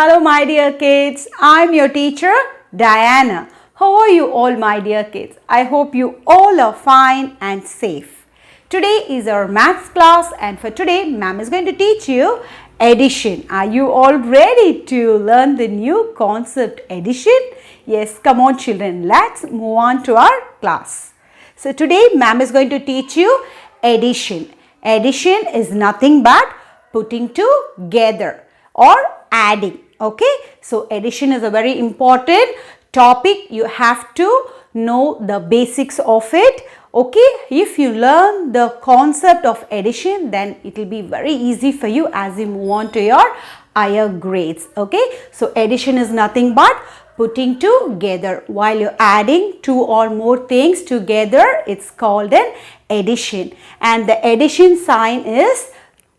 Hello my dear kids, I'm your teacher Diana. How are you all my dear kids? I hope you all are fine and safe. Today is our maths class and for today ma'am is going to teach you addition. Are you all ready to learn the new concept addition? Yes, come on children, let's move on to our class. So today ma'am is going to teach you addition. Addition is nothing but putting together or adding. Okay, so addition is a very important topic. You have to know the basics of it. Okay, if you learn the concept of addition, then it will be very easy for you as you move on to your higher grades. Okay, so addition is nothing but putting together. While you're adding two or more things together, it's called an addition, and the addition sign is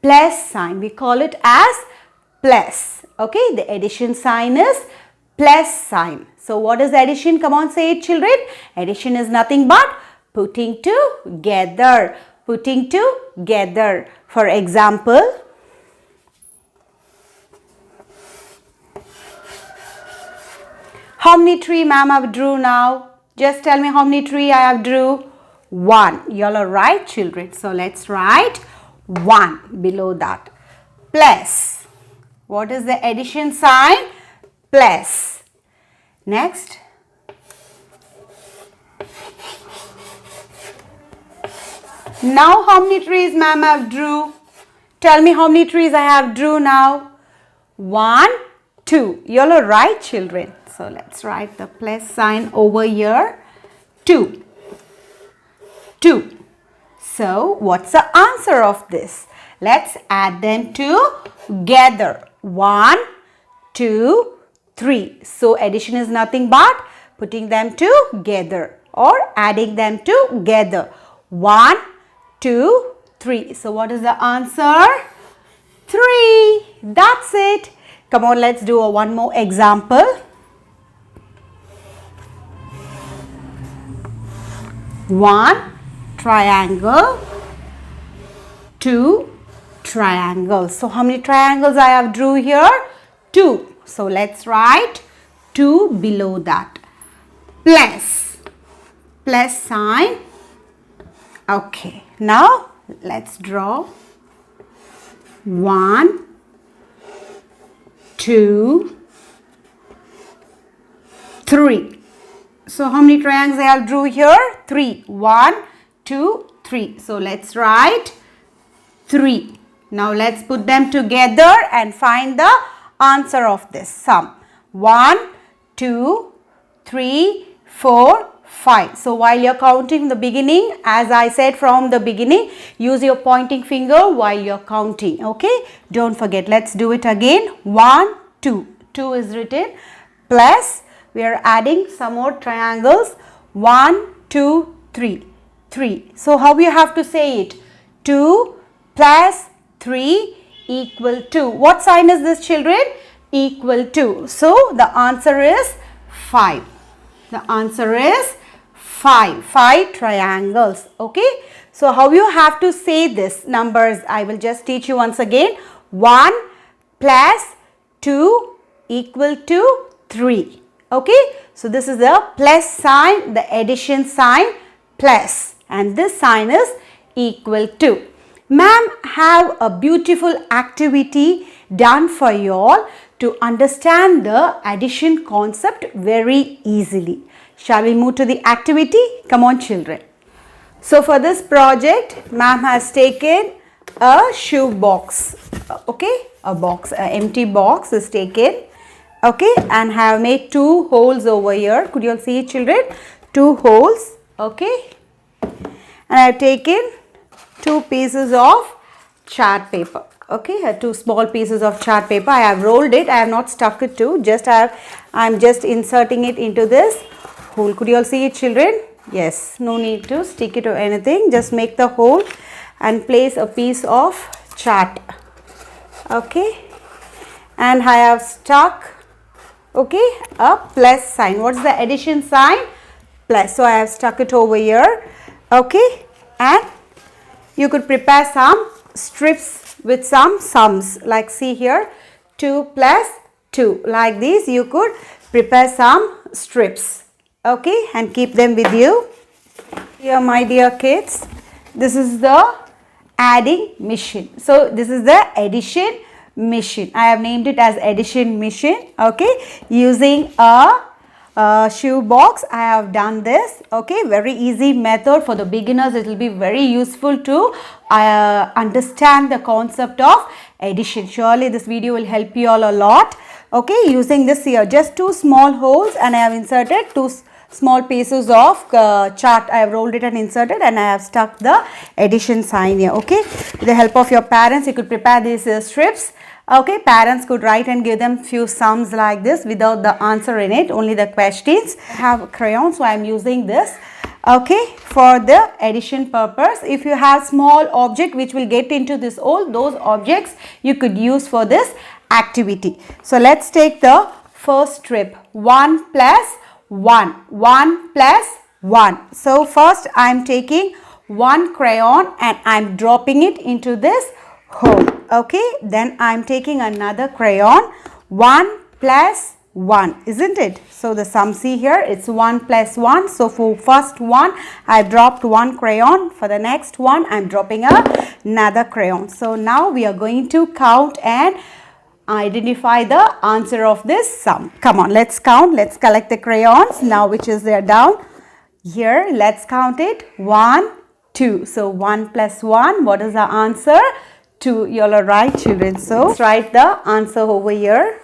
plus sign. We call it as plus. Okay, the addition sign is plus sign. So what is addition? Come on, say it children. Addition is nothing but putting together. Putting together. For example, how many tree ma'am I have drew now? Just tell me how many tree I have drew. 1. You all are right children. So let's write 1 below that. Plus. What is the addition sign? Plus. Next. Now how many trees ma'am I have drew? Tell me how many trees I have drew now. 1, 2. You all are right children. So let's write the plus sign over here. 2. 2. So what's the answer of this? Let's add them together. 1, 2, 3. So addition is nothing but putting them together or adding them together. 1, 2, 3. So what is the answer? 3. That's it. Come on, let's do one more example. 1 triangle, 2 triangles. So how many triangles I have drew here? 2. So let's write 2 below that. Plus. Plus sign. Okay. Now let's draw 1, 2, 3. So how many triangles I have drew here? 3. 1, 2, 3. So let's write 3. Now let's put them together and find the answer of this sum. 1, 2, 3, 4, 5. So while you're counting the beginning, as I said from the beginning, use your pointing finger while you're counting. Okay, don't forget. Let's do it again. 1, 2. 2 is written. Plus, we are adding some more triangles. 1, 2, 3. 3. So how you have to say it? 2 plus 3 equal to. What sign is this children? Equal to. So the answer is 5. The answer is 5. 5 triangles. Okay. So how you have to say this numbers? I will just teach you once again. 1 plus 2 equal to 3. Okay. So this is the plus sign, the addition sign plus, and this sign is equal to. Ma'am have a beautiful activity done for you all to understand the addition concept very easily. Shall we move to the activity? Come on children. So for this project, ma'am has taken a shoe box. Okay, a box, an empty box is taken. Okay, and have made 2 holes over here. Could you all see it children? 2 holes. Okay, and I have taken 2 pieces of chart paper. Okay, 2 small pieces of chart paper. I have rolled it. I have not stuck it to. I am just inserting it into this hole. Could you all see it children? Yes. No need to stick it or anything. Just make the hole and place a piece of chart. Okay, and I have stuck. Okay, a plus sign. What's the addition sign? Plus. So I have stuck it over here. Okay, and you could prepare some strips with some sums, like see here 2 plus 2. Like this, you could prepare some strips, okay, and keep them with you. Here, my dear kids, this is the adding machine. So this is the addition machine. I have named it as addition machine, okay, using a shoe box. I have done this, okay, very easy method for the beginners. It will be very useful to understand the concept of addition. Surely this video will help you all a lot, okay. Using this here, just 2 small holes, and I have inserted 2 small pieces of chart. I have rolled it and inserted, and I have stuck the addition sign here, okay. With the help of your parents, you could prepare these strips, okay. Parents could write and give them few sums like this without the answer in it, only the questions. I have crayons, so I am using this, okay, for the addition purpose. If you have small object which will get into this hole, those objects you could use for this activity. So let's take the first strip. 1 plus 1, 1 plus 1. So first I am taking 1 crayon and I am dropping it into this hole, okay. Then I am taking another crayon, 1 plus 1, isn't it? So the sum, see here, it's 1 plus 1. So for first one I dropped 1 crayon, for the next one I am dropping another crayon. So now we are going to count and identify the answer of this sum. Come on, let's count. Let's collect the crayons now, which is there down here. Let's count it. 1, 2. So 1 plus 1, what is the answer? 2. You all are right, children. So let's write the answer over here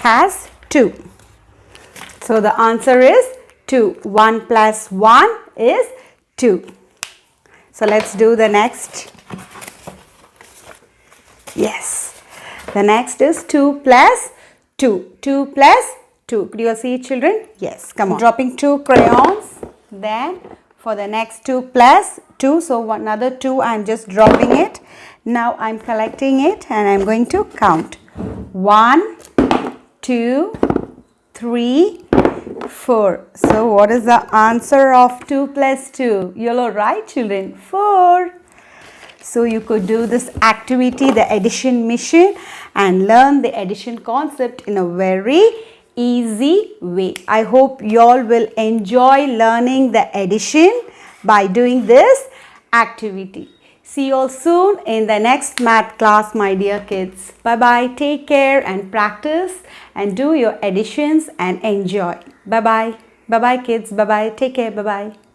as 2. So the answer is 2. 1 plus 1 is 2. So let's do the next. Yes. The next is 2 plus 2. 2 plus 2. Could you see it, children? Yes. Come on. Dropping 2 crayons. Then for the next 2 plus 2. So another 2 I am just dropping it. Now I am collecting it and I am going to count. 1, 2, 3, 4. So what is the answer of 2 plus 2? You all are right, children. 4. So you could do this activity, the addition mission, and learn the addition concept in a very easy way. I hope you all will enjoy learning the addition by doing this activity. See you all soon in the next math class, my dear kids. Bye-bye. Take care and practice and do your additions and enjoy. Bye-bye. Bye-bye, kids. Bye-bye. Take care. Bye-bye.